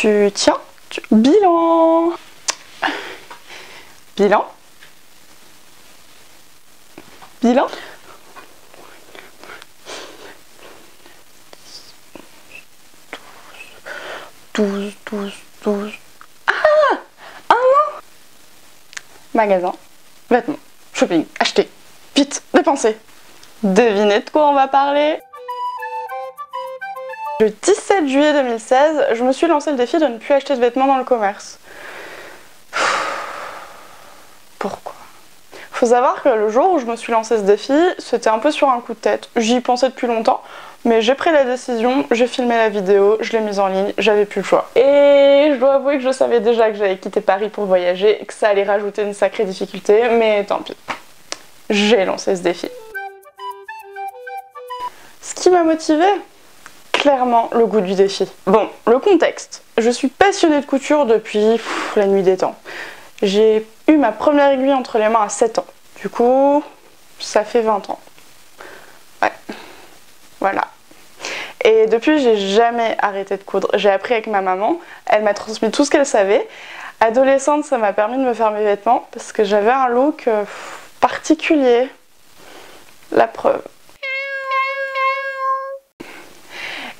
Tu tiens. Bilan. Bilan. Bilan. 12. Ah, un an. Magasin, vêtements, shopping, acheter, vite, dépenser. Devinez de quoi on va parler? Le 17 juillet 2016, je me suis lancé le défi de ne plus acheter de vêtements dans le commerce. Pourquoi? Faut savoir que le jour où je me suis lancé ce défi, c'était un peu sur un coup de tête. J'y pensais depuis longtemps, mais j'ai pris la décision, j'ai filmé la vidéo, je l'ai mise en ligne, j'avais plus le choix. Et je dois avouer que je savais déjà que j'allais quitter Paris pour voyager et que ça allait rajouter une sacrée difficulté, mais tant pis. J'ai lancé ce défi. Ce qui m'a motivée? Clairement le goût du défi. Bon, le contexte. Je suis passionnée de couture depuis la nuit des temps. J'ai eu ma première aiguille entre les mains à 7 ans. Du coup, ça fait 20 ans. Ouais, voilà. Et depuis, j'ai jamais arrêté de coudre. J'ai appris avec ma maman, elle m'a transmis tout ce qu'elle savait. Adolescente, ça m'a permis de me faire mes vêtements parce que j'avais un look particulier. La preuve.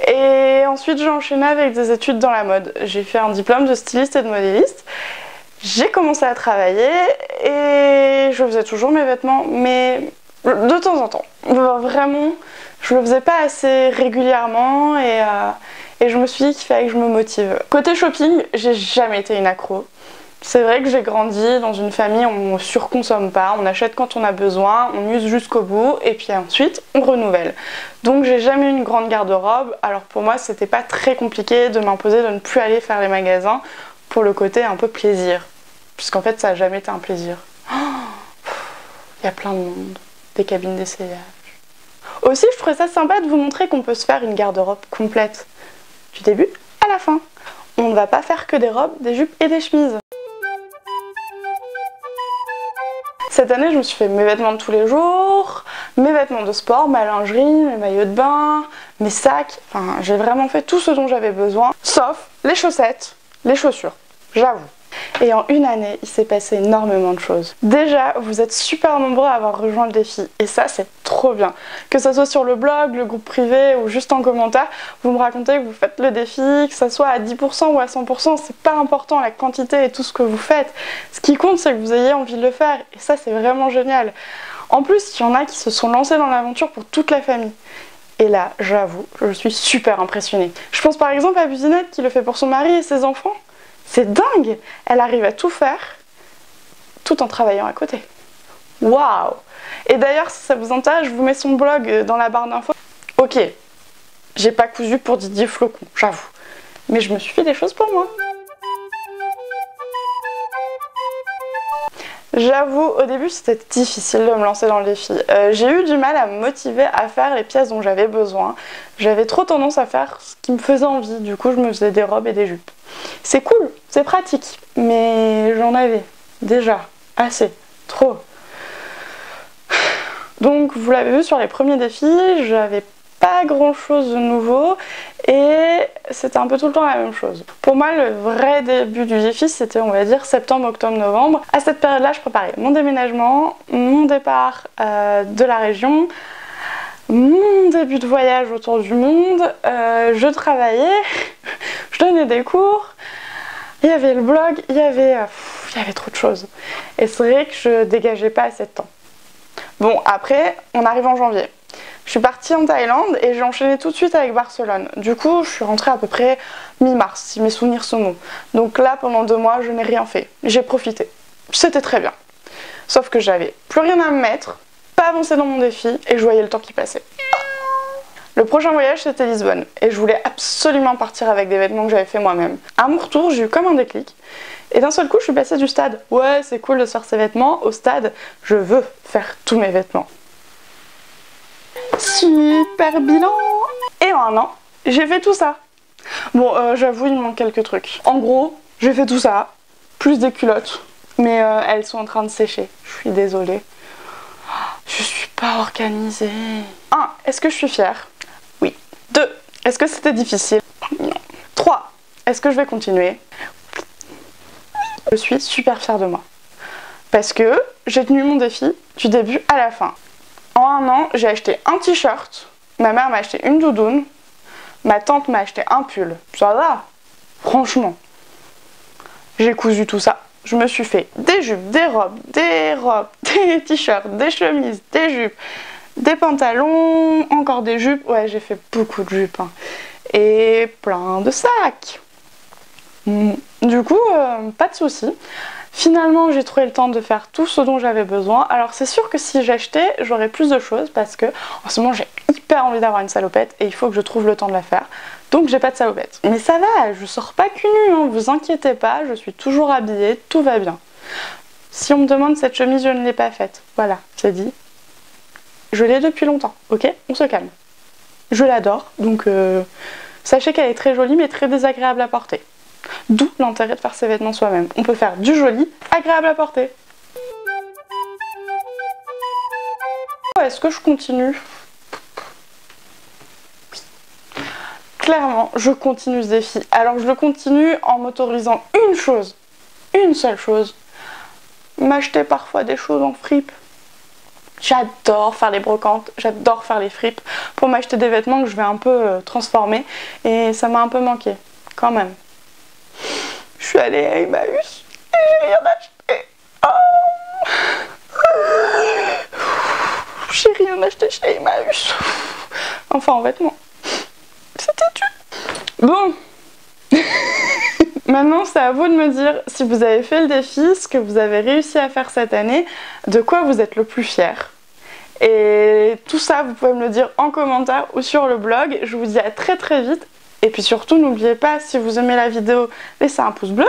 Et ensuite, j'ai enchaîné avec des études dans la mode. J'ai fait un diplôme de styliste et de modéliste. J'ai commencé à travailler et je faisais toujours mes vêtements, mais de temps en temps. Vraiment, je le faisais pas assez régulièrement et je me suis dit qu'il fallait que je me motive. Côté shopping, j'ai jamais été une accro. C'est vrai que j'ai grandi dans une famille où on ne surconsomme pas, on achète quand on a besoin, on use jusqu'au bout et puis ensuite on renouvelle. Donc j'ai jamais eu une grande garde-robe, alors pour moi c'était pas très compliqué de m'imposer de ne plus aller faire les magasins pour le côté un peu plaisir. Puisqu'en fait ça n'a jamais été un plaisir. Il y a plein de monde, des cabines d'essayage. Aussi je trouvais ça sympa de vous montrer qu'on peut se faire une garde-robe complète. Du début à la fin. On ne va pas faire que des robes, des jupes et des chemises. Cette année, je me suis fait mes vêtements de tous les jours, mes vêtements de sport, ma lingerie, mes maillots de bain, mes sacs. Enfin, j'ai vraiment fait tout ce dont j'avais besoin, sauf les chaussettes, les chaussures, j'avoue. Et en une année, il s'est passé énormément de choses. Déjà, vous êtes super nombreux à avoir rejoint le défi. Et ça, c'est trop bien. Que ce soit sur le blog, le groupe privé ou juste en commentaire, vous me racontez que vous faites le défi, que ce soit à 10% ou à 100%, c'est pas important la quantité et tout ce que vous faites. Ce qui compte, c'est que vous ayez envie de le faire. Et ça, c'est vraiment génial. En plus, il y en a qui se sont lancés dans l'aventure pour toute la famille. Et là, j'avoue, je suis super impressionnée. Je pense par exemple à Businette qui le fait pour son mari et ses enfants. C'est dingue! Elle arrive à tout faire, tout en travaillant à côté. Waouh! Et d'ailleurs, si ça vous intéresse, je vous mets son blog dans la barre d'infos. Ok, j'ai pas cousu pour Didier Flocon, j'avoue. Mais je me suis fait des choses pour moi. J'avoue, au début, c'était difficile de me lancer dans le défi. J'ai eu du mal à me motiver à faire les pièces dont j'avais besoin. J'avais trop tendance à faire ce qui me faisait envie. Du coup, je me faisais des robes et des jupes. C'est cool, c'est pratique, mais j'en avais déjà assez, trop. Donc, vous l'avez vu sur les premiers défis, j'avais pas grand chose de nouveau et c'était un peu tout le temps la même chose. Pour moi, le vrai début du défi, c'était, on va dire, septembre, octobre, novembre. À cette période-là, je préparais mon déménagement, mon départ de la région, mon début de voyage autour du monde, je travaillais, je donnais des cours, il y avait le blog, il y avait trop de choses. Et c'est vrai que je dégageais pas assez de temps. Bon, après, on arrive en janvier. Je suis partie en Thaïlande et j'ai enchaîné tout de suite avec Barcelone. Du coup, je suis rentrée à peu près mi-mars, si mes souvenirs sont bons. Donc là, pendant 2 mois, je n'ai rien fait. J'ai profité. C'était très bien. Sauf que j'avais plus rien à me mettre, pas avancé dans mon défi et je voyais le temps qui passait. Le prochain voyage, c'était Lisbonne et je voulais absolument partir avec des vêtements que j'avais fait moi-même. À mon retour, j'ai eu comme un déclic et d'un seul coup, je suis passée du stade « ouais, c'est cool de se faire ses vêtements » au stade « je veux faire tous mes vêtements ». Super bilan! Et en un an, j'ai fait tout ça. Bon, j'avoue, il me manque quelques trucs. En gros, j'ai fait tout ça, plus des culottes, mais elles sont en train de sécher. Je suis désolée. Je suis pas organisée. 1. Est-ce que je suis fière? Oui. 2. Est-ce que c'était difficile? Non. 3. Est-ce que je vais continuer? Je suis super fière de moi. Parce que j'ai tenu mon défi du début à la fin. En un an, j'ai acheté un t-shirt, ma mère m'a acheté une doudoune, ma tante m'a acheté un pull. Ça va, franchement. J'ai cousu tout ça. Je me suis fait des jupes, des robes, des t-shirts, des chemises, des jupes, des pantalons, encore des jupes. Ouais, j'ai fait beaucoup de jupes. Hein. Et plein de sacs. Du coup, pas de soucis. Finalement, j'ai trouvé le temps de faire tout ce dont j'avais besoin. Alors c'est sûr que si j'achetais, j'aurais plus de choses parce que en ce moment j'ai hyper envie d'avoir une salopette et il faut que je trouve le temps de la faire. Donc j'ai pas de salopette. Mais ça va, je sors pas cul nu, hein, vous inquiétez pas, je suis toujours habillée, tout va bien. Si on me demande cette chemise, je ne l'ai pas faite. Voilà, c'est dit. Je l'ai depuis longtemps, ok? On se calme. Je l'adore, donc sachez qu'elle est très jolie mais très désagréable à porter. D'où l'intérêt de faire ses vêtements soi-même. On peut faire du joli, agréable à porter. Est-ce que je continue? Clairement, je continue ce défi. Alors je le continue en m'autorisant une chose, une seule chose. M'acheter parfois des choses en fripe. J'adore faire les brocantes, j'adore faire les fripes pour m'acheter des vêtements que je vais un peu transformer. Et ça m'a un peu manqué, quand même. Je suis allée à Emmaüs et j'ai rien acheté. Oh, j'ai rien acheté chez Emmaüs. Enfin en vêtements. C'était dur. Bon. Maintenant c'est à vous de me dire si vous avez fait le défi, ce que vous avez réussi à faire cette année, de quoi vous êtes le plus fier. Et tout ça vous pouvez me le dire en commentaire ou sur le blog. Je vous dis à très très vite. Et puis surtout, n'oubliez pas, si vous aimez la vidéo, laissez un pouce bleu,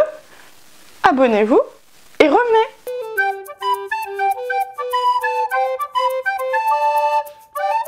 abonnez-vous et revenez.